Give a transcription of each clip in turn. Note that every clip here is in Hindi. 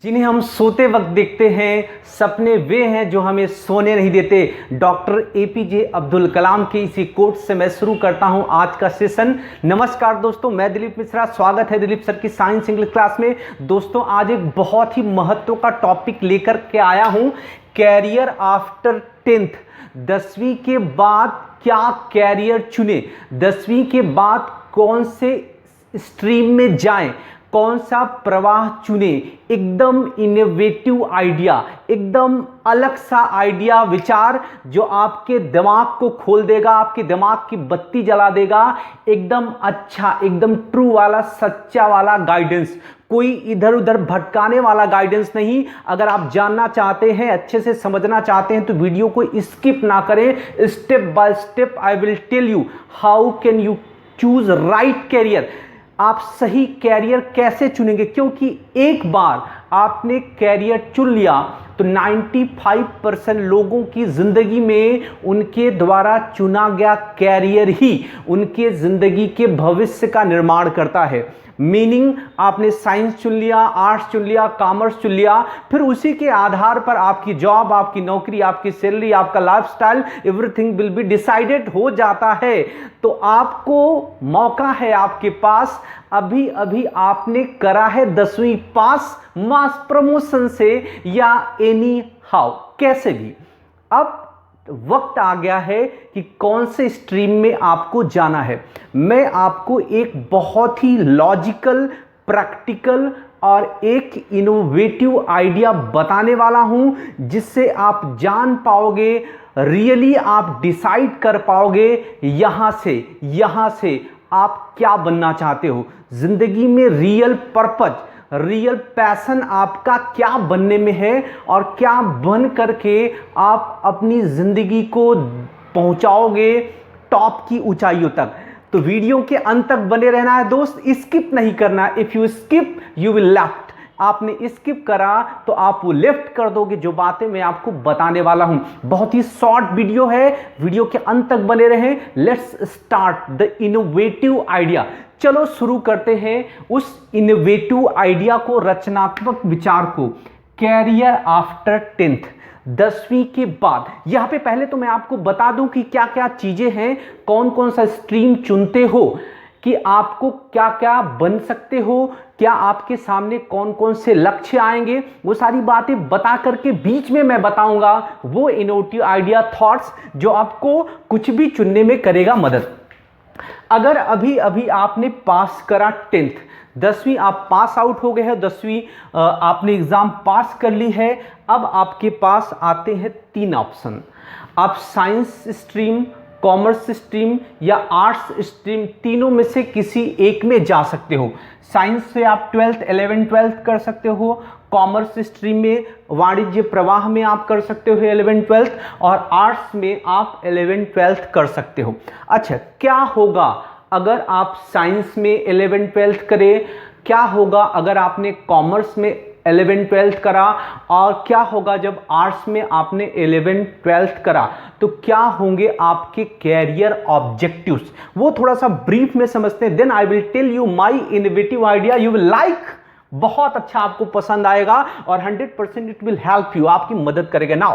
जिन्हें हम सोते वक्त देखते हैं, सपने वे हैं जो हमें सोने नहीं देते। डॉक्टर एपीजे अब्दुल कलाम के इसी कोट से मैं शुरू करता हूं आज का सेशन। नमस्कार दोस्तों, मैं दिलीप मिश्रा, स्वागत है दिलीप सर की साइंस इंग्लिश क्लास में। दोस्तों आज एक बहुत ही महत्व का टॉपिक लेकर के आया हूं, कैरियर आफ्टर 10th। 10वीं के बाद क्या कैरियर चुने, 10वीं के बाद कौन से स्ट्रीम में जाएं, कौन सा प्रवाह चुने। एकदम इनोवेटिव आइडिया, एकदम अलग सा आइडिया, विचार जो आपके दिमाग को खोल देगा, आपके दिमाग की बत्ती जला देगा। एकदम अच्छा, एकदम ट्रू वाला, सच्चा वाला गाइडेंस, कोई इधर उधर भटकाने वाला गाइडेंस नहीं। अगर आप जानना चाहते हैं, अच्छे से समझना चाहते हैं तो वीडियो को स्किप ना करें। Step by step I will tell you how can you choose right career. आप सही कैरियर कैसे चुनेंगे, क्योंकि एक बार आपने कैरियर चुन लिया तो 95% लोगों की जिंदगी में उनके द्वारा चुना गया कैरियर ही उनके जिंदगी के भविष्य का निर्माण करता है। मीनिंग आपने साइंस चुन लिया, आर्ट्स चुन लिया, कॉमर्स चुन लिया, फिर उसी के आधार पर आपकी जॉब, आपकी नौकरी, आपकी सैलरी, आपका lifestyle, everything will be decided हो जाता है। तो आपको मौका है आपके पास, अभी अभी आपने करा है 10वीं पास मास प्रमोशन से या एनी हाउ, कैसे भी। अब वक्त आ गया है कि कौन से स्ट्रीम में आपको जाना है। मैं आपको एक बहुत ही लॉजिकल, प्रैक्टिकल और एक इनोवेटिव आइडिया बताने वाला हूं, जिससे आप जान पाओगे, रियली आप डिसाइड कर पाओगे यहां से आप क्या बनना चाहते हो जिंदगी में। रियल पर्पज, रियल पैशन आपका क्या बनने में है और क्या बन करके आप अपनी जिंदगी को पहुंचाओगे टॉप की ऊंचाइयों तक। तो वीडियो के अंत तक बने रहना है दोस्त, स्किप नहीं करना। If you skip you will left. आपने स्किप करा तो आप वो लेफ्ट कर दोगे जो बातें मैं आपको बताने वाला हूं। बहुत ही शॉर्ट वीडियो है, वीडियो के अंत तक बने रहें। Let's start the innovative idea. चलो शुरू करते हैं उस इनोवेटिव आइडिया को, रचनात्मक विचार को। कैरियर आफ्टर 10th, 10वीं के बाद। यहां पे पहले तो मैं आपको बता दूं कि क्या क्या चीजें हैं, कौन कौन सा स्ट्रीम चुनते हो कि आपको क्या क्या बन सकते हो, क्या आपके सामने कौन कौन से लक्ष्य आएंगे, वो सारी बातें बता करके बीच में मैं बताऊंगा वो इनोवेटिव आइडिया, थॉट्स जो आपको कुछ भी चुनने में करेगा मदद। अगर अभी अभी आपने पास करा 10th, 10वीं आप पास आउट हो गए हैं, 10वीं आपने एग्जाम पास कर ली है। अब आपके पास आते हैं 3 ऑप्शन। आप साइंस स्ट्रीम, कॉमर्स स्ट्रीम या आर्ट्स स्ट्रीम, तीनों में से किसी एक में जा सकते हो। साइंस से आप 12th, 11th, 12th कर सकते हो। कॉमर्स स्ट्रीम में, वाणिज्य प्रवाह में आप कर सकते हो 11th, 12th, और आर्ट्स में आप 11th, 12th कर सकते हो। अच्छा, क्या होगा अगर आप साइंस में 11th, 12th करें, क्या होगा अगर आपने कॉमर्स में 11th, 12th करा, और क्या होगा जब आर्ट्स में आपने 11th, 12th करा, तो क्या होंगे आपके कैरियर ऑब्जेक्टिव्स, वो थोड़ा सा ब्रीफ में समझते हैं। Then I will tell you my innovative idea, you will like, बहुत अच्छा आपको पसंद आएगा और 100% इट विल हेल्प यू, आपकी मदद करेगा। नाउ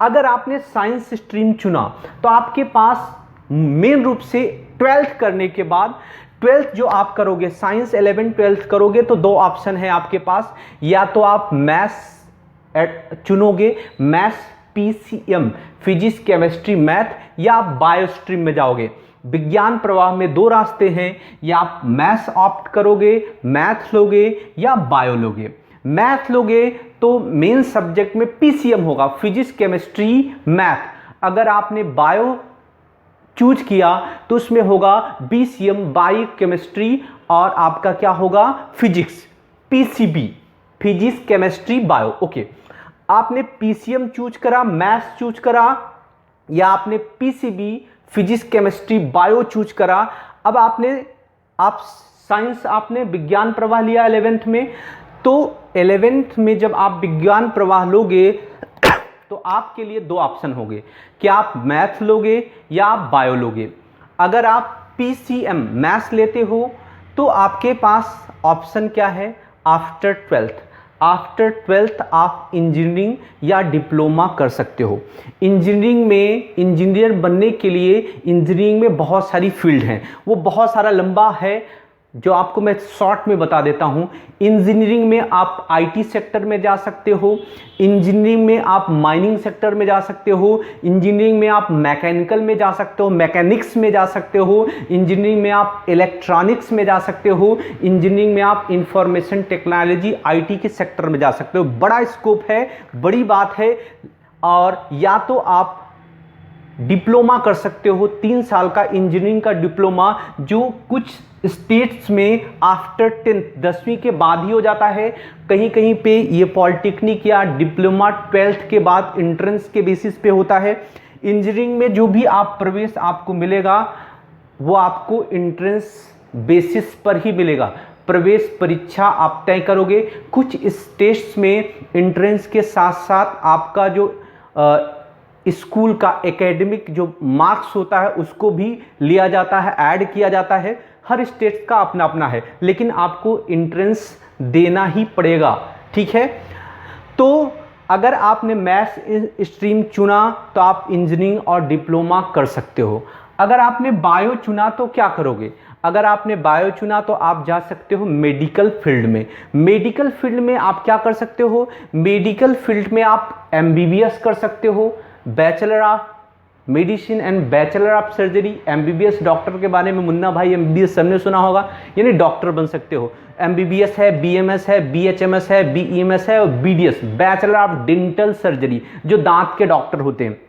अगर आपने साइंस स्ट्रीम चुना तो आपके पास मेन रूप से 12th करने के बाद, 12th जो आप करोगे, साइंस 11th, 12th करोगे तो 2 ऑप्शन है आपके पास। या तो आप मैथ्स चुनोगे, maths PCM, physics, chemistry, math, या आप बायो स्ट्रीम में जाओगे। विज्ञान प्रवाह में 2 रास्ते हैं, या आप मैथ्स ऑप्ट करोगे, मैथ लोगे या बायो लोगे। मैथ लोगे तो मेन सब्जेक्ट में पीसीएम होगा, फिजिक्स, केमिस्ट्री, मैथ। अगर आपने बायो चूज किया तो उसमें होगा बीसीएम, बायो केमिस्ट्री, और आपका क्या होगा physics, PCB, physics, chemistry, bio. Okay, आपने पीसीएम चूज करा, मैथ्स चूज करा, या आपने PCB, physics, chemistry, bio choose करा। अब आप साइंस, आपने विज्ञान प्रवाह लिया 11th में, तो 11th में जब आप विज्ञान प्रवाह लोगे तो आपके लिए 2 ऑप्शन होंगे, क्या आप मैथ लोगे या आप बायो लोगे। अगर आप पीसीएम मैथ्स लेते हो तो आपके पास ऑप्शन क्या है, आफ्टर 12th आफ्टर 12th आप इंजीनियरिंग या डिप्लोमा कर सकते हो। इंजीनियरिंग में, इंजीनियर बनने के लिए इंजीनियरिंग में बहुत सारी फील्ड हैं, वो बहुत सारा लंबा है जो आपको मैं शॉर्ट में बता देता हूँ। इंजीनियरिंग में आप आईटी सेक्टर में जा सकते हो, इंजीनियरिंग में आप माइनिंग सेक्टर में जा सकते हो, इंजीनियरिंग में आप मैकेनिकल में जा सकते हो, मैकेनिक्स में जा सकते हो, इंजीनियरिंग में आप इलेक्ट्रॉनिक्स में जा सकते हो, इंजीनियरिंग में आप इंफॉर्मेशन टेक्नोलॉजी आईटी के सेक्टर में जा सकते हो। बड़ा स्कोप है, बड़ी बात है। और या तो आप डिप्लोमा कर सकते हो, 3 साल का इंजीनियरिंग का डिप्लोमा, जो कुछ स्टेट्स में आफ्टर 10th 10वीं के बाद ही हो जाता है। कहीं कहीं पे ये पॉलिटेक्निक या डिप्लोमा 12th के बाद एंट्रेंस के बेसिस पे होता है। इंजीनियरिंग में जो भी आप प्रवेश आपको मिलेगा वो आपको एंट्रेंस बेसिस पर ही मिलेगा। प्रवेश परीक्षा आप तय करोगे। कुछ स्टेट्स में एंट्रेंस के साथ साथ आपका जो स्कूल का एकेडमिक जो मार्क्स होता है उसको भी लिया जाता है, ऐड किया जाता है। हर स्टेट का अपना अपना है, लेकिन आपको एंट्रेंस देना ही पड़ेगा, ठीक है। तो अगर आपने मैथ्स स्ट्रीम चुना तो आप इंजीनियरिंग और डिप्लोमा कर सकते हो। अगर आपने बायो चुना तो क्या करोगे? अगर आपने बायो चुना तो आप जा सकते हो मेडिकल फील्ड में। मेडिकल फील्ड में आप क्या कर सकते हो? मेडिकल फील्ड में आप एमबीबीएस कर सकते हो, bachelor of medicine and bachelor of surgery. MBBS doctor के बारे में मुन्ना भाई एमबीबीएस सबने सुना होगा, यानी डॉक्टर बन सकते हो। एमबीबीएस है, बीएमएस है, बीएचएमएस है, बीईएमएस है और BDS bachelor of dental surgery, जो दांत के डॉक्टर होते हैं।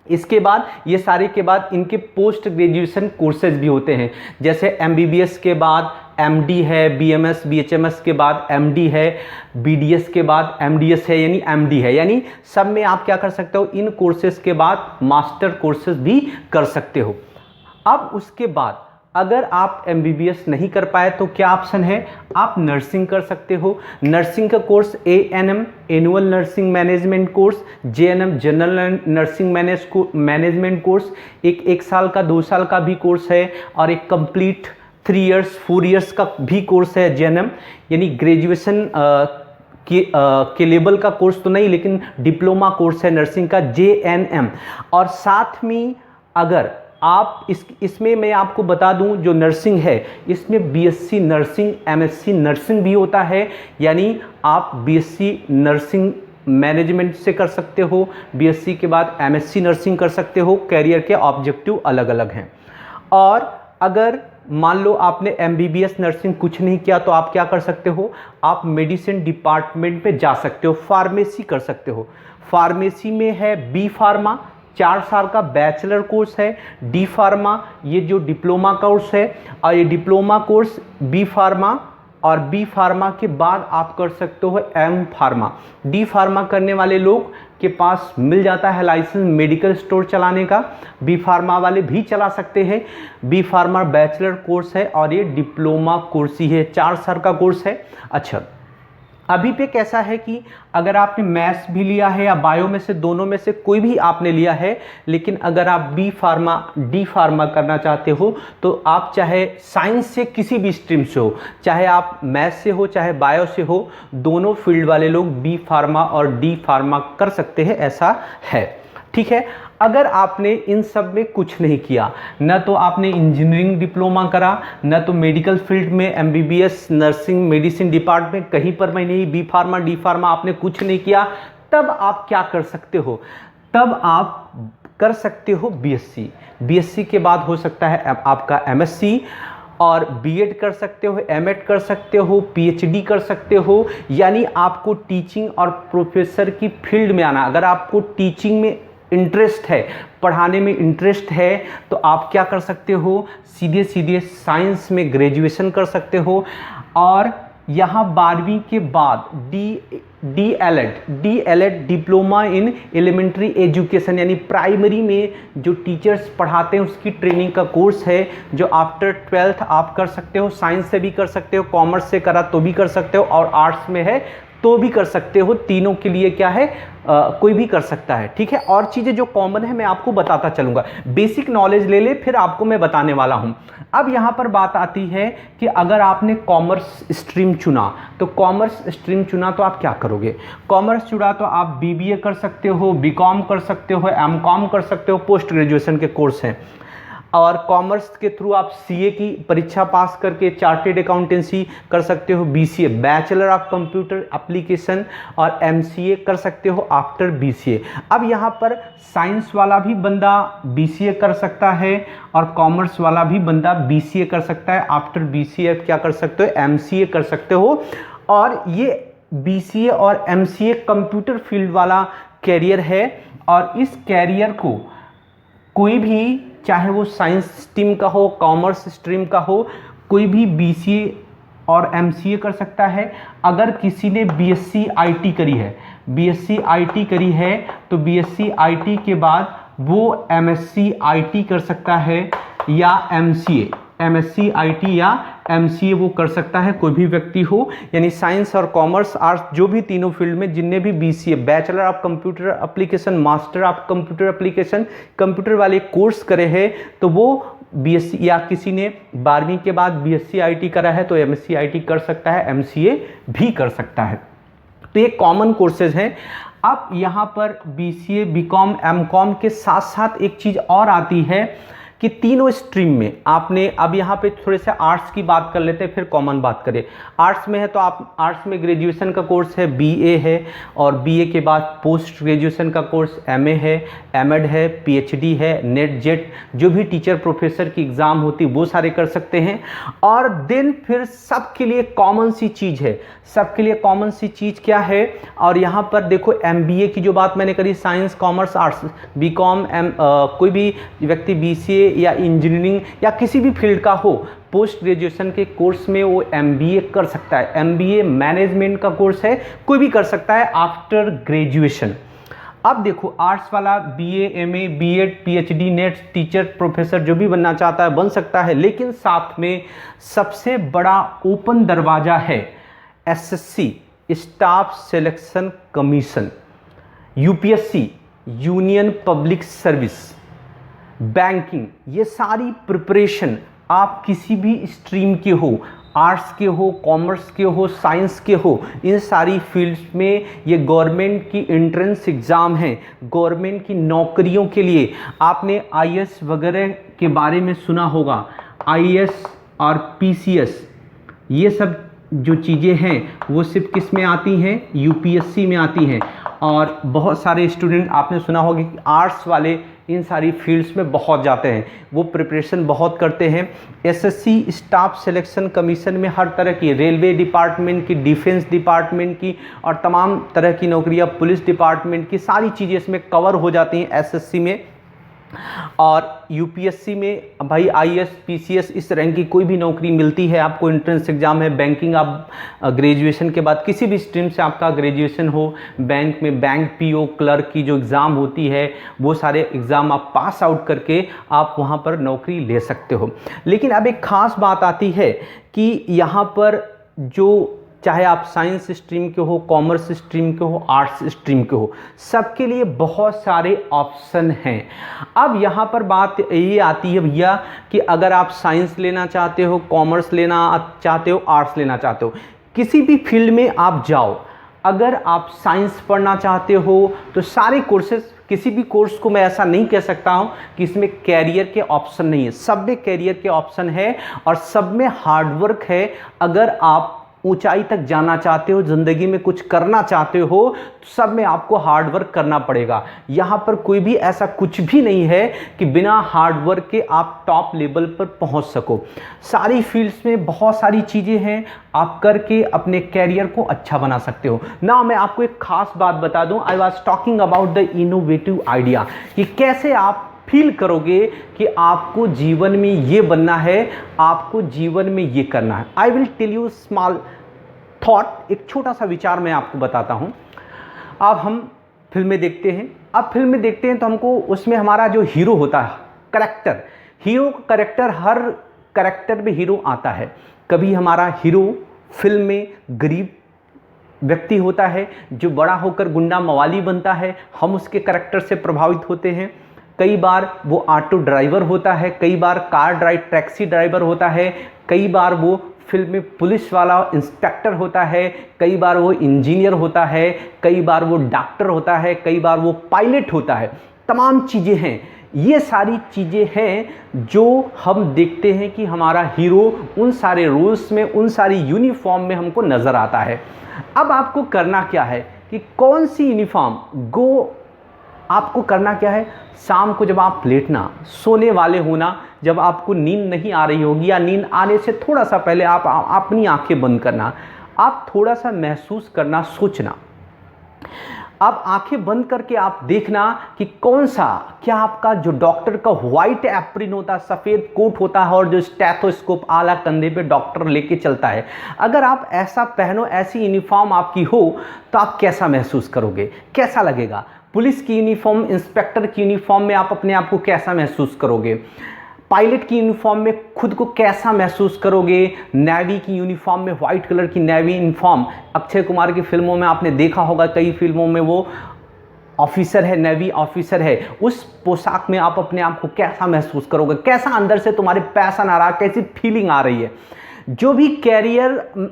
इसके बाद ये सारे के बाद इनके पोस्ट ग्रेजुएशन कोर्सेज भी होते हैं, जैसे एमबीबीएस के बाद एमडी है, बीएमएस बीएचएमएस के बाद एमडी है, बीडीएस के बाद एमडीएस है, यानी एमडी है। यानी सब में आप क्या कर सकते हो? इन कोर्सेज के बाद मास्टर कोर्सेज भी कर सकते हो। अब उसके बाद अगर आप एमबीबीएस नहीं कर पाए तो क्या ऑप्शन है? आप नर्सिंग कर सकते हो। नर्सिंग का course ANM annual nursing management course, JNM general nursing management course, एक साल का 2 साल का भी कोर्स है, और एक कंप्लीट 3 इयर्स 4 इयर्स का भी कोर्स है जेएनएम, यानी ग्रेजुएशन के लेवल का कोर्स तो नहीं, लेकिन डिप्लोमा कोर्स है नर्सिंग का जेएनएम। और साथ में अगर आप इसमें मैं आपको बता दूं, जो नर्सिंग है इसमें बीएससी नर्सिंग, एमएससी नर्सिंग भी होता है, यानी आप बीएससी नर्सिंग मैनेजमेंट से कर सकते हो, बीएससी के बाद एमएससी नर्सिंग कर सकते हो। कैरियर के ऑब्जेक्टिव अलग अलग हैं। और अगर मान लो आपने एमबीबीएस नर्सिंग कुछ नहीं किया तो आप क्या कर सकते हो? आप मेडिसिन डिपार्टमेंट में जा सकते हो, फार्मेसी कर सकते हो। फार्मेसी में है बी फार्मा, 4 साल का बैचलर कोर्स है। डी फार्मा ये जो डिप्लोमा कोर्स है, और ये डिप्लोमा कोर्स बी फार्मा, और बी फार्मा के बाद आप कर सकते हो एम फार्मा। डी फार्मा करने वाले लोग के पास मिल जाता है लाइसेंस मेडिकल स्टोर चलाने का, बी फार्मा वाले भी चला सकते हैं। बी फार्मा बैचलर कोर्स है और ये डिप्लोमा कोर्स ही है, 4 साल का कोर्स है। अच्छा, अभी पे कैसा है कि अगर आपने मैथ्स भी लिया है या बायो में से दोनों में से कोई भी आपने लिया है, लेकिन अगर आप बी फार्मा डी फार्मा करना चाहते हो तो आप चाहे साइंस से किसी भी स्ट्रीम से हो, चाहे आप मैथ्स से हो चाहे बायो से हो, दोनों फील्ड वाले लोग बी फार्मा और डी फार्मा कर सकते हैं, ऐसा है, ठीक है। अगर आपने इन सब में कुछ नहीं किया, न तो आपने इंजीनियरिंग डिप्लोमा करा, न तो मेडिकल फील्ड में एमबीबीएस नर्सिंग मेडिसिन डिपार्टमेंट कहीं पर मैं नहीं, बी फार्मा डी फार्मा आपने कुछ नहीं किया, तब आप क्या कर सकते हो? तब आप कर सकते हो बीएससी। बीएससी के बाद हो सकता है आपका एमएससी, और बीएड कर सकते हो, एमएड कर सकते हो, पीएचडी कर सकते हो, यानी आपको टीचिंग और प्रोफेसर की फील्ड में आना। अगर आपको टीचिंग में इंटरेस्ट है, पढ़ाने में इंटरेस्ट है, तो आप क्या कर सकते हो? सीधे सीधे साइंस में ग्रेजुएशन कर सकते हो। और यहाँ 12वीं के बाद DElEd diploma in elementary education, यानी प्राइमरी में जो टीचर्स पढ़ाते हैं उसकी ट्रेनिंग का कोर्स है, जो आफ्टर 12th आप कर सकते हो। साइंस से भी कर सकते हो, कॉमर्स से करा तो भी कर सकते हो, और आर्ट्स में है तो भी कर सकते हो, तीनों के लिए क्या है कोई भी कर सकता है, ठीक है। और चीज़ें जो कॉमन है मैं आपको बताता चलूँगा, बेसिक नॉलेज ले ले फिर आपको मैं बताने वाला हूँ। अब यहाँ पर बात आती है कि अगर आपने कॉमर्स स्ट्रीम चुना, तो कॉमर्स स्ट्रीम चुना तो आप क्या करोगे। कॉमर्स चुना तो आप बीबीए कर सकते हो, बीकॉम कर सकते हो, एमकॉम कर सकते हो, पोस्ट ग्रेजुएशन के कोर्स हैं। और कॉमर्स के थ्रू आप सीए की परीक्षा पास करके चार्टेड अकाउंटेंसी कर सकते हो, BCA bachelor of computer application और एमसीए कर सकते हो आफ्टर बीसीए। अब यहाँ पर साइंस वाला भी बंदा बीसीए कर सकता है और कॉमर्स वाला भी बंदा बीसीए कर सकता है, आफ्टर बीसीए क्या कर सकते हो, एमसीए कर सकते हो। और ये बीसीए और एमसीए कंप्यूटर फील्ड वाला कैरियर है, और इस कैरियर को कोई भी, चाहे वो साइंस स्ट्रीम का हो, कॉमर्स स्ट्रीम का हो, कोई भी बीसीए और एमसीए कर सकता है। अगर किसी ने बीएससी आईटी करी है, बीएससी आईटी करी है, तो बीएससी आईटी के बाद वो एमएससी आईटी कर सकता है या एमसीए, एमएससी आईटी या एमसीए वो कर सकता है, कोई भी व्यक्ति हो। यानी साइंस और कॉमर्स आर्ट्स जो भी तीनों फील्ड में जिनने भी BCA bachelor of computer application, master of computer application, computer वाले कोर्स करे हैं, तो वो बीएससी, या किसी ने 12वीं के बाद बीएससी आईटी करा है तो एमएससी आईटी कर सकता है, एमसीए भी कर सकता है। तो ये कॉमन कोर्सेज हैं। अब यहाँ पर बीसीए, बीकॉम, एमकॉम के साथ साथ एक चीज़ और आती है कि तीनों स्ट्रीम में आपने, अब यहाँ पे थोड़े से आर्ट्स की बात कर लेते हैं फिर कॉमन बात करें। आर्ट्स में है तो आप आर्ट्स में ग्रेजुएशन का कोर्स है, बीए है, और बीए के बाद पोस्ट ग्रेजुएशन का कोर्स एमए है, एमएड है, पीएचडी है, नेट जेट जो भी टीचर प्रोफेसर की एग्ज़ाम होती वो सारे कर सकते हैं। और देन फिर सबके लिए कॉमन सी चीज़ है, सबके लिए कॉमन सी चीज़ क्या है, और यहाँ पर देखो एमबीए की जो बात मैंने करी, साइंस कॉमर्स आर्ट्स बीकॉम, कोई भी व्यक्ति बीसीए या इंजीनियरिंग या किसी भी फील्ड का हो, पोस्ट ग्रेजुएशन के कोर्स में वो एमबीए कर सकता है। एमबीए मैनेजमेंट का कोर्स है, कोई भी कर सकता है आफ्टर ग्रेजुएशन। अब देखो आर्ट्स वाला BA, MA, BEd, PhD, NET, teacher, professor जो भी बनना चाहता है बन सकता है, लेकिन साथ में सबसे बड़ा ओपन दरवाज़ा है SSC, staff selection commission, UPSC, union public service, banking. ये सारी प्रिपरेशन आप किसी भी स्ट्रीम के हो, आर्ट्स के हो, कॉमर्स के हो, साइंस के हो, इन सारी फील्ड्स में ये गवर्नमेंट की एंट्रेंस एग्ज़ाम है। गवर्नमेंट की नौकरियों के लिए आपने आईएएस वगैरह के बारे में सुना होगा, आईएएस और पीसीएस, ये सब जो चीज़ें हैं वो सिर्फ किस में आती हैं, यूपीएससी में आती हैं। और बहुत सारे स्टूडेंट आपने सुना होगा कि आर्ट्स वाले इन सारी फील्ड्स में बहुत जाते हैं, वो प्रिपरेशन बहुत करते हैं। एसएससी स्टाफ सिलेक्शन कमीशन में हर तरह की, रेलवे डिपार्टमेंट की, डिफेंस डिपार्टमेंट की और तमाम तरह की नौकरियां, पुलिस डिपार्टमेंट की, सारी चीज़ें इसमें कवर हो जाती हैं एसएससी में। और यूपीएससी में भाई आईएएस, पीसीएस, इस रैंक की कोई भी नौकरी मिलती है आपको, एंट्रेंस एग्जाम है। बैंकिंग आप ग्रेजुएशन के बाद किसी भी स्ट्रीम से आपका ग्रेजुएशन हो, बैंक में बैंक पीओ क्लर्क की जो एग्ज़ाम होती है वो सारे एग्ज़ाम आप पास आउट करके आप वहाँ पर नौकरी ले सकते हो। लेकिन अब एक ख़ास बात आती है कि यहाँ पर जो, चाहे आप साइंस स्ट्रीम के हो, कॉमर्स स्ट्रीम के हो, आर्ट्स स्ट्रीम के हो, सबके लिए बहुत सारे ऑप्शन हैं। अब यहाँ पर बात ये आती है भैया कि अगर आप साइंस लेना चाहते हो, कॉमर्स लेना चाहते हो, आर्ट्स लेना चाहते हो, किसी भी फील्ड में आप जाओ। अगर आप साइंस पढ़ना चाहते हो तो सारे कोर्सेज, किसी भी कोर्स को मैं ऐसा नहीं कह सकता हूँ कि इसमें कैरियर के ऑप्शन नहीं है, सब में कैरियर के ऑप्शन है और सब में हार्डवर्क है। अगर आप ऊंचाई तक जाना चाहते हो, ज़िंदगी में कुछ करना चाहते हो, तो सब में आपको हार्ड वर्क करना पड़ेगा। यहाँ पर कोई भी ऐसा कुछ भी नहीं है कि बिना हार्ड वर्क के आप टॉप लेवल पर पहुँच सको। सारी फील्ड्स में बहुत सारी चीज़ें हैं, आप करके अपने कैरियर को अच्छा बना सकते हो ना। मैं आपको एक खास बात बता दूं, I was talking about the innovative idea, कि कैसे आप फील करोगे कि आपको जीवन में ये बनना है, आपको जीवन में ये करना है। I will tell you small thought, एक छोटा सा विचार मैं आपको बताता हूँ। अब हम फिल्में देखते हैं, अब फिल्में देखते हैं तो हमको उसमें हमारा जो हीरो होता है, करेक्टर, हीरो का करेक्टर, हर करेक्टर में हीरो आता है। कभी हमारा हीरो फिल्म में गरीब व्यक्ति होता है जो बड़ा होकर गुंडा मवाली बनता है, हम उसके करैक्टर से प्रभावित होते हैं। कई बार वो ऑटो ड्राइवर होता है, कई बार टैक्सी ड्राइवर होता है, कई बार वो फिल्म में पुलिस वाला इंस्पेक्टर होता है, कई बार वो इंजीनियर होता है, कई बार वो डॉक्टर होता है, कई बार वो पायलट होता है। तमाम चीज़ें हैं, ये सारी चीज़ें हैं जो हम देखते हैं कि हमारा हीरो उन सारे रोल्स में, उन सारी यूनिफॉर्म में हमको नज़र आता है। अब आपको करना क्या है कि कौन सी यूनिफॉर्म आपको करना क्या है, शाम को जब आप लेटना, सोने वाले होना, जब आपको नींद नहीं आ रही होगी या नींद आने से थोड़ा सा पहले आप अपनी आंखें बंद करना, आप थोड़ा सा महसूस करना, सोचना। अब आंखें बंद करके आप देखना कि क्या आपका जो डॉक्टर का व्हाइट एप्रिन होता है, सफ़ेद कोट होता है और जो स्टेथोस्कोप आला कंधे पे डॉक्टर लेके चलता है, अगर आप ऐसा पहनो, ऐसी यूनिफॉर्म आपकी हो, तो आप कैसा महसूस करोगे, कैसा लगेगा? पुलिस की यूनिफॉर्म, इंस्पेक्टर की यूनिफॉर्म में आप अपने आप को कैसा महसूस करोगे? पायलट की यूनिफॉर्म में खुद को कैसा महसूस करोगे? नेवी की यूनिफॉर्म में, वाइट कलर की नेवी यूनिफॉर्म, अक्षय कुमार की फिल्मों में आपने देखा होगा, कई फिल्मों में वो ऑफिसर है, नेवी ऑफिसर है, उस पोशाक में आप अपने आप को कैसा महसूस करोगे? कैसा अंदर से तुम्हारे पैशन आ रहा है, कैसी फीलिंग आ रही है? जो भी कैरियर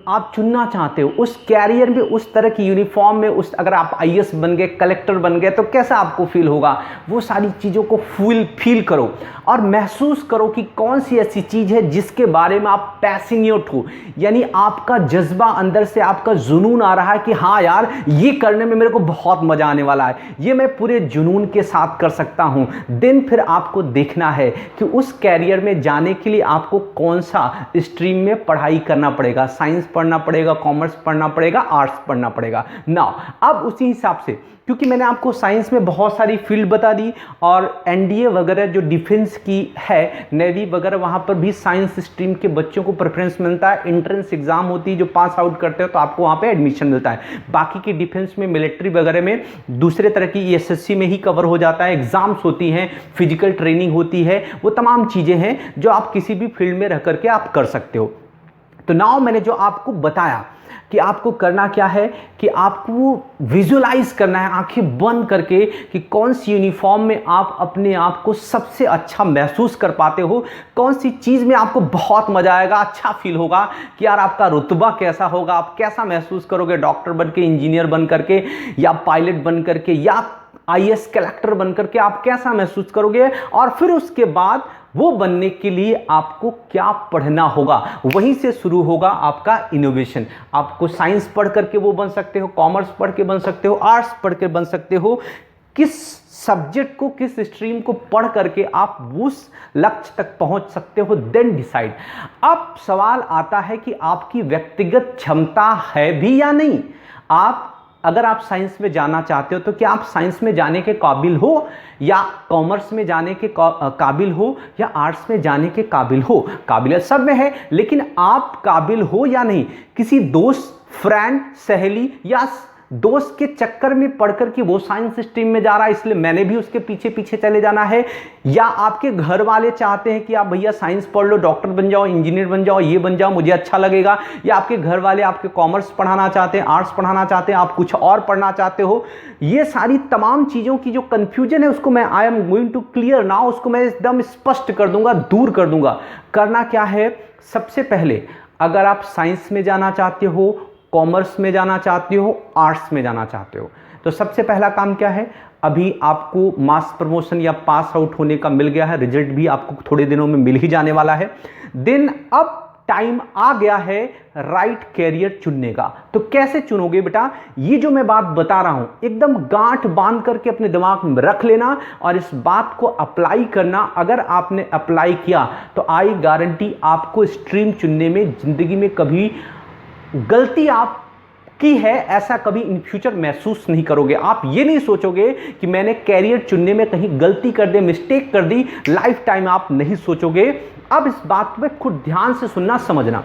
आप चुनना चाहते हो, उस कैरियर में उस तरह की यूनिफॉर्म में, अगर आप आईएएस बन गए, कलेक्टर बन गए, तो कैसा आपको फील होगा? वो सारी चीज़ों को फील करो और महसूस करो कि कौन सी ऐसी चीज़ है जिसके बारे में आप पैशनेट हो, यानी आपका जज्बा अंदर से, आपका जुनून आ रहा है कि हाँ यार, ये करने में मेरे को बहुत मज़ा आने वाला है, ये मैं पूरे जुनून के साथ कर सकता हूँ। दिन फिर आपको देखना है कि उस कैरियर में जाने के लिए आपको कौन सा स्ट्रीम में पढ़ाई करना पड़ेगा, साइंस पढ़ना पड़ेगा, कॉमर्स पढ़ना पड़ेगा, आर्ट्स पढ़ना पड़ेगा ना। अब उसी हिसाब से, क्योंकि मैंने आपको साइंस में बहुत सारी फील्ड बता दी और एनडीए वगैरह जो डिफेंस की है, नेवी वगैरह, वहाँ पर भी साइंस स्ट्रीम के बच्चों को प्रेफरेंस मिलता है। एंट्रेंस एग्जाम होती है, जो पास आउट करते हो तो आपको वहाँ पे एडमिशन मिलता है। बाकी की डिफेंस में, मिलिट्री वगैरह में दूसरे तरह की एसएससी में ही कवर हो जाता है। एग्जाम्स होती हैं, फिजिकल ट्रेनिंग होती है, वो तमाम चीज़ें हैं जो आप किसी भी फील्ड में रह करके आप कर सकते हो। तो नाउ मैंने जो आपको बताया कि आपको करना क्या है कि आपको विजुलाइज करना है आंखें बंद करके कि कौन सी यूनिफॉर्म में आप अपने आप को सबसे अच्छा महसूस कर पाते हो, कौन सी चीज़ में आपको बहुत मजा आएगा, अच्छा फील होगा कि यार आपका रुतबा कैसा होगा, आप कैसा महसूस करोगे डॉक्टर बन के, इंजीनियर बन करके, या पायलट बन करके, या आईएएस कलेक्टर बन करके आप कैसा महसूस करोगे। और फिर उसके बाद वो बनने के लिए आपको क्या पढ़ना होगा, वहीं से शुरू होगा आपका इनोवेशन। आपको साइंस पढ़ करके वो बन सकते हो, कॉमर्स पढ़ के बन सकते हो, आर्ट्स पढ़ के बन सकते हो। किस सब्जेक्ट को, किस स्ट्रीम को पढ़ करके आप उस लक्ष्य तक पहुंच सकते हो, देन डिसाइड। अब सवाल आता है कि आपकी व्यक्तिगत क्षमता है भी या नहीं। अगर आप साइंस में जाना चाहते हो तो क्या आप साइंस में जाने के काबिल हो, या कॉमर्स में जाने के काबिल हो, या आर्ट्स में जाने के काबिल हो? काबिलियत सब में है, लेकिन आप काबिल हो या नहीं? किसी दोस्त, फ्रेंड, सहेली या दोस्त के चक्कर में पढ़कर कि वो साइंस स्ट्रीम में जा रहा है इसलिए मैंने भी उसके पीछे पीछे चले जाना है, या आपके घर वाले चाहते हैं कि आप भैया साइंस पढ़ लो, डॉक्टर बन जाओ, इंजीनियर बन जाओ, ये बन जाओ, मुझे अच्छा लगेगा, या आपके घर वाले आपके कॉमर्स पढ़ाना चाहते हैं, आर्ट्स पढ़ाना चाहते हैं, आप कुछ और पढ़ना चाहते हो। ये सारी तमाम चीज़ों की जो कन्फ्यूजन है उसको मैं I am going to clear now, उसको मैं एकदम स्पष्ट कर दूंगा, दूर कर दूंगा। करना क्या है, सबसे पहले अगर आप साइंस में जाना चाहते हो, कॉमर्स में जाना चाहते हो, आर्ट्स में जाना चाहते हो, तो सबसे पहला काम क्या है, अभी आपको मास प्रमोशन या पास आउट होने का मिल गया है, रिजल्ट भी आपको थोड़े दिनों में मिल ही जाने वाला है। देन अब टाइम आ गया है राइट कैरियर चुनने का। तो कैसे चुनोगे बेटा, ये जो मैं बात बता रहा हूं एकदम गांठ बांध करके अपने दिमाग में रख लेना और इस बात को अप्लाई करना। अगर आपने अप्लाई किया तो आई गारंटी आपको स्ट्रीम चुनने में जिंदगी में कभी गलती आप की है ऐसा कभी इन फ्यूचर महसूस नहीं करोगे। आप ये नहीं सोचोगे कि मैंने कैरियर चुनने में कहीं गलती कर दी, मिस्टेक कर दी, लाइफ टाइम आप नहीं सोचोगे। अब इस बात पे खुद ध्यान से सुनना, समझना।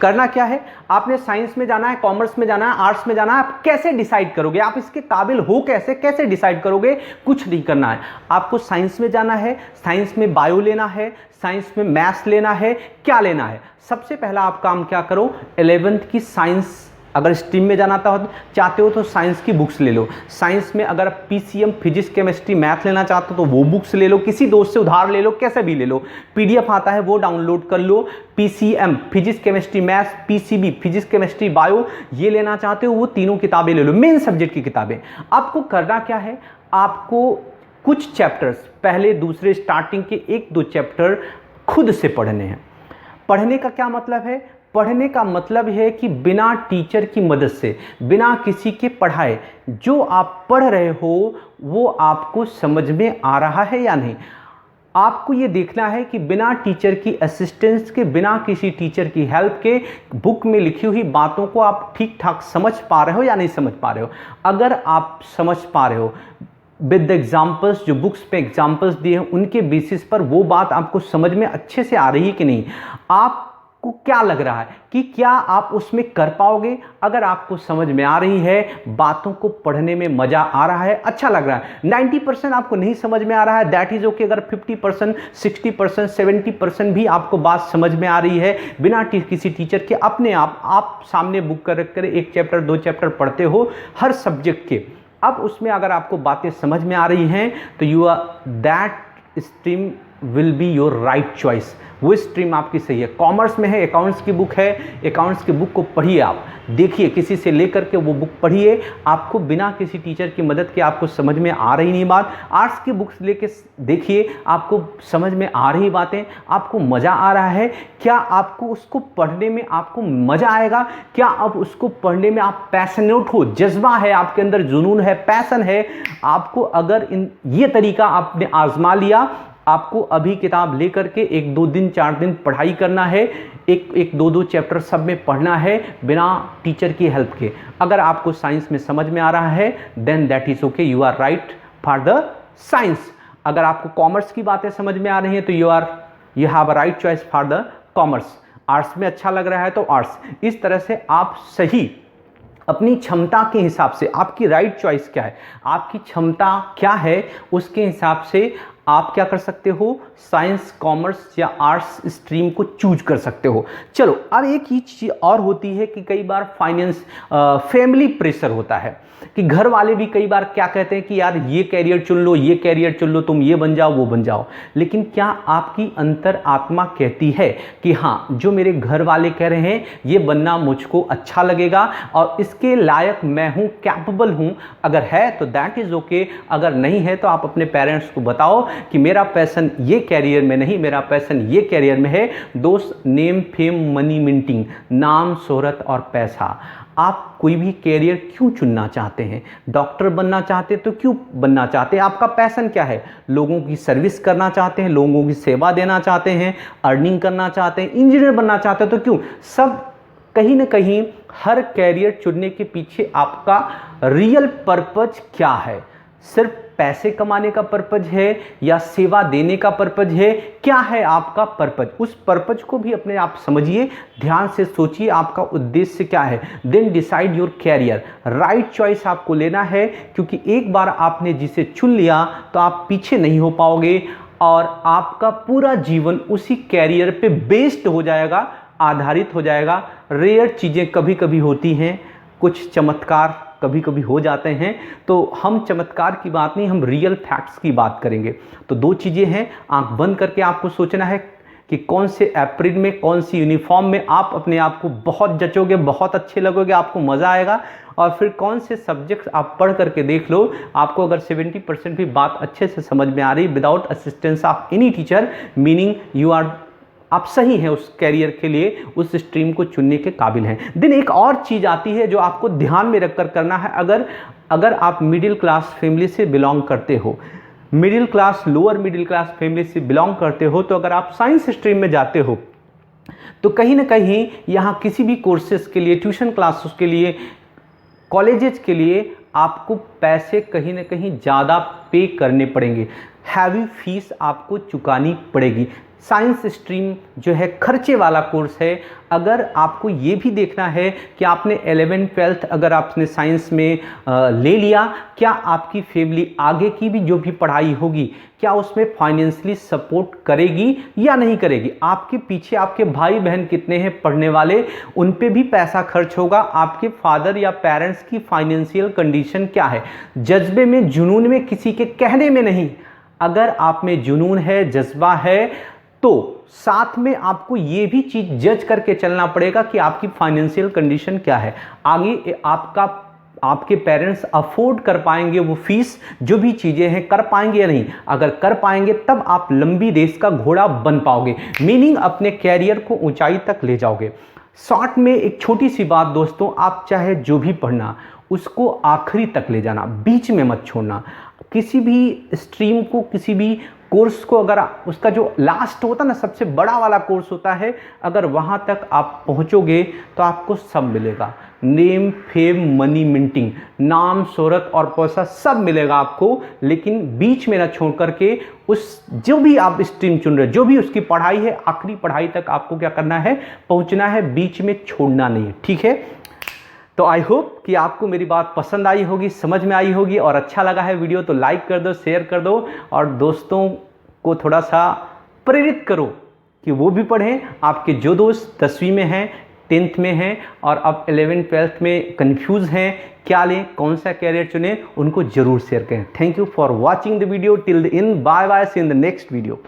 करना क्या है, आपने साइंस में जाना है, कॉमर्स में जाना है, आर्ट्स में जाना है, आप कैसे डिसाइड करोगे, आप इसके काबिल हो कैसे डिसाइड करोगे? कुछ नहीं करना है, आपको साइंस में जाना है, साइंस में बायो लेना है, साइंस में मैथ्स लेना है, क्या लेना है? सबसे पहला आप काम क्या करो, 11th की साइंस अगर स्ट्रीम में जाना चाहते हो तो साइंस की बुक्स ले लो। साइंस में अगर पीसीएम फिजिक्स केमिस्ट्री मैथ लेना चाहते हो तो वो बुक्स ले लो, किसी दोस्त से उधार ले लो, कैसे भी ले लो, पीडीएफ आता है वो डाउनलोड कर लो। PCM physics chemistry maths, PCB physics chemistry bio, ये लेना चाहते हो वो तीनों किताबें ले लो, मेन सब्जेक्ट की किताबें। आपको करना क्या है, आपको कुछ चैप्टर्स पहले दूसरे स्टार्टिंग के 1-2 चैप्टर खुद से पढ़ने हैं। पढ़ने का क्या मतलब है, पढ़ने का मतलब है कि बिना टीचर की मदद से, बिना किसी के पढ़ाए जो आप पढ़ रहे हो वो आपको समझ में आ रहा है या नहीं। आपको ये देखना है कि बिना टीचर की असिस्टेंस के, बिना किसी टीचर की हेल्प के बुक में लिखी हुई बातों को आप ठीक ठाक समझ पा रहे हो या नहीं समझ पा रहे हो। अगर आप समझ पा रहे हो विद द एग्जाम्पल्स, जो बुक्स पे एग्जाम्पल्स दिए हैं उनके बेसिस पर वो बात आपको समझ में अच्छे से आ रही है कि नहीं, आपको क्या लग रहा है कि क्या आप उसमें कर पाओगे। अगर आपको समझ में आ रही है, बातों को पढ़ने में मजा आ रहा है, अच्छा लग रहा है, 90% आपको नहीं समझ में आ रहा है, दैट इज ओके। अगर 50%, 60%, 70% भी आपको बात समझ में आ रही है बिना किसी टीचर के, अपने आप सामने बुक कर रख कर 1 चैप्टर 2 चैप्टर पढ़ते हो हर सब्जेक्ट के, अब उसमें अगर आपको बातें समझ में आ रही हैं तो you are that stream will be your right choice, वो स्ट्रीम आपकी सही है। कॉमर्स में है, अकाउंट्स की बुक है, अकाउंट्स की बुक को पढ़िए, आप देखिए, किसी से लेकर के वो बुक पढ़िए, आपको बिना किसी टीचर की मदद के आपको समझ में आ रही नहीं बात। आर्ट्स की बुक्स लेके देखिए, आपको समझ में आ रही बातें, आपको मज़ा आ रहा है, क्या आपको उसको पढ़ने में आपको मज़ा आएगा, क्या आप उसको पढ़ने में आप पैशनेट हो, जज्बा है आपके अंदर, जुनून है, पैसन है आपको। अगर ये तरीका आपने आजमा लिया, आपको अभी किताब लेकर के 1-2 दिन 4 दिन पढ़ाई करना है, एक 2-2 चैप्टर सब में पढ़ना है बिना टीचर की हेल्प के। अगर आपको साइंस में समझ में आ रहा है then that is okay, you are right for the science. अगर आपको कॉमर्स की बातें समझ में आ रही हैं तो you have a right choice for the commerce. Arts में अच्छा लग रहा है तो आर्ट्स। इस तरह से आप सही अपनी क्षमता के हिसाब से, आपकी राइट चॉइस क्या है, आपकी क्षमता क्या है, उसके हिसाब से आप क्या कर सकते हो, साइंस, कॉमर्स या आर्ट्स स्ट्रीम को चूज कर सकते हो। चलो, अब एक ही चीज़ और होती है कि कई बार फाइनेंस, फैमिली प्रेशर होता है कि घर वाले भी कई बार क्या कहते हैं कि यार ये कैरियर चुन लो, ये कैरियर चुन लो, तुम ये बन जाओ, वो बन जाओ। लेकिन क्या आपकी अंतर आत्मा कहती है कि हाँ, जो मेरे घर वाले कह रहे हैं ये बनना मुझको अच्छा लगेगा और इसके लायक मैं हूँ, कैपेबल हूँ। अगर है तो दैट इज़ ओके, अगर नहीं है तो आप अपने पेरेंट्स को बताओ कि मेरा पैशन ये कैरियर में नहीं, मेरा पैशन ये कैरियर में है। दोस्त, नेम, फेम, मनी, मिंटिंग, नाम, शोहरत और पैसा, आप कोई भी कैरियर क्यों चुनना चाहते हैं? डॉक्टर बनना चाहते तो क्यों बनना चाहते हैं? आपका पैशन क्या है? लोगों की सर्विस करना चाहते हैं, लोगों की सेवा देना चाहते हैं, अर्निंग करना चाहते हैं, इंजीनियर बनना चाहते हैं तो क्यों? सब कहीं ना कहीं हर कैरियर चुनने के पीछे आपका रियल पर्पज क्या है? सिर्फ पैसे कमाने का पर्पज है या सेवा देने का पर्पज है? क्या है आपका पर्पज? उस पर्पज को भी अपने आप समझिए, ध्यान से सोचिए आपका उद्देश्य क्या है। Then decide your career. Right choice आपको लेना है, क्योंकि एक बार आपने जिसे चुन लिया तो आप पीछे नहीं हो पाओगे और आपका पूरा जीवन उसी कैरियर पे बेस्ड हो जाएगा, आधारित हो जाएगा। रेयर चीज़ें कभी कभी होती हैं, कुछ चमत्कार कभी कभी हो जाते हैं, तो हम चमत्कार की बात नहीं, हम रियल फैक्ट्स की बात करेंगे। तो 2 चीज़ें हैं, आंख बंद करके आपको सोचना है कि कौन से अप्रैल में, कौन सी यूनिफॉर्म में आप अपने आप को बहुत जचोगे, बहुत अच्छे लगोगे, आपको मज़ा आएगा। और फिर कौन से सब्जेक्ट्स आप पढ़ करके देख लो, आपको अगर 70% भी बात अच्छे से समझ में आ रही without assistance of any teacher, meaning आप सही हैं उस कैरियर के लिए, उस स्ट्रीम को चुनने के काबिल हैं। दिन एक और चीज़ आती है जो आपको ध्यान में रखकर करना है। अगर आप मिडिल क्लास फैमिली से बिलोंग करते हो, middle class, lower middle class family से बिलोंग करते हो, तो अगर आप साइंस स्ट्रीम में जाते हो तो कहीं ना कहीं यहाँ किसी भी कोर्सेज के लिए, ट्यूशन क्लासेस के लिए, कॉलेजेस के लिए आपको पैसे कहीं ना कहीं ज़्यादा पे करने पड़ेंगे, हैवी फीस आपको चुकानी पड़ेगी। साइंस स्ट्रीम जो है खर्चे वाला कोर्स है। अगर आपको ये भी देखना है कि आपने 11th-12th अगर आपने साइंस में ले लिया, क्या आपकी फैमिली आगे की भी जो भी पढ़ाई होगी क्या उसमें फाइनेंशियली सपोर्ट करेगी या नहीं करेगी, आपके पीछे आपके भाई बहन कितने हैं पढ़ने वाले, उन पे भी पैसा खर्च होगा, आपके फादर या पेरेंट्स की फाइनेंशियल कंडीशन क्या है। जज्बे में, जुनून में, किसी के कहने में नहीं, अगर आप में जुनून है, जज्बा है, तो साथ में आपको ये भी चीज जज करके चलना पड़ेगा कि आपकी फाइनेंशियल कंडीशन क्या है, आगे आपके पेरेंट्स अफोर्ड कर पाएंगे वो फीस, जो भी चीजें हैं कर पाएंगे या नहीं। अगर कर पाएंगे तब आप लंबी रेस का घोड़ा बन पाओगे, मीनिंग अपने कैरियर को ऊंचाई तक ले जाओगे। शॉर्ट में एक छोटी सी बात दोस्तों, आप चाहे जो भी पढ़ना उसको आखिरी तक ले जाना, बीच में मत छोड़ना। किसी भी स्ट्रीम को, किसी भी कोर्स को, अगर उसका जो लास्ट होता ना, सबसे बड़ा वाला कोर्स होता है, अगर वहाँ तक आप पहुँचोगे तो आपको सब मिलेगा, नेम, फेम, मनी, मिंटिंग, नाम, शोहरत और पैसा सब मिलेगा आपको। लेकिन बीच में ना छोड़ करके उस जो भी आप स्ट्रीम चुन रहे हो, जो भी उसकी पढ़ाई है, आखिरी पढ़ाई तक आपको क्या करना है, पहुँचना है, बीच में छोड़ना नहीं है, ठीक है। तो आई होप कि आपको मेरी बात पसंद आई होगी, समझ में आई होगी, और अच्छा लगा है वीडियो तो लाइक कर दो, शेयर कर दो, और दोस्तों को थोड़ा सा प्रेरित करो कि वो भी पढ़ें। आपके जो दोस्त 10वीं में हैं, 10th में हैं और अब 11th-12th में कंफ्यूज हैं क्या लें, कौन सा कैरियर चुनें, उनको जरूर शेयर करें। Thank you for watching the video till the end. Bye bye, see in the next video.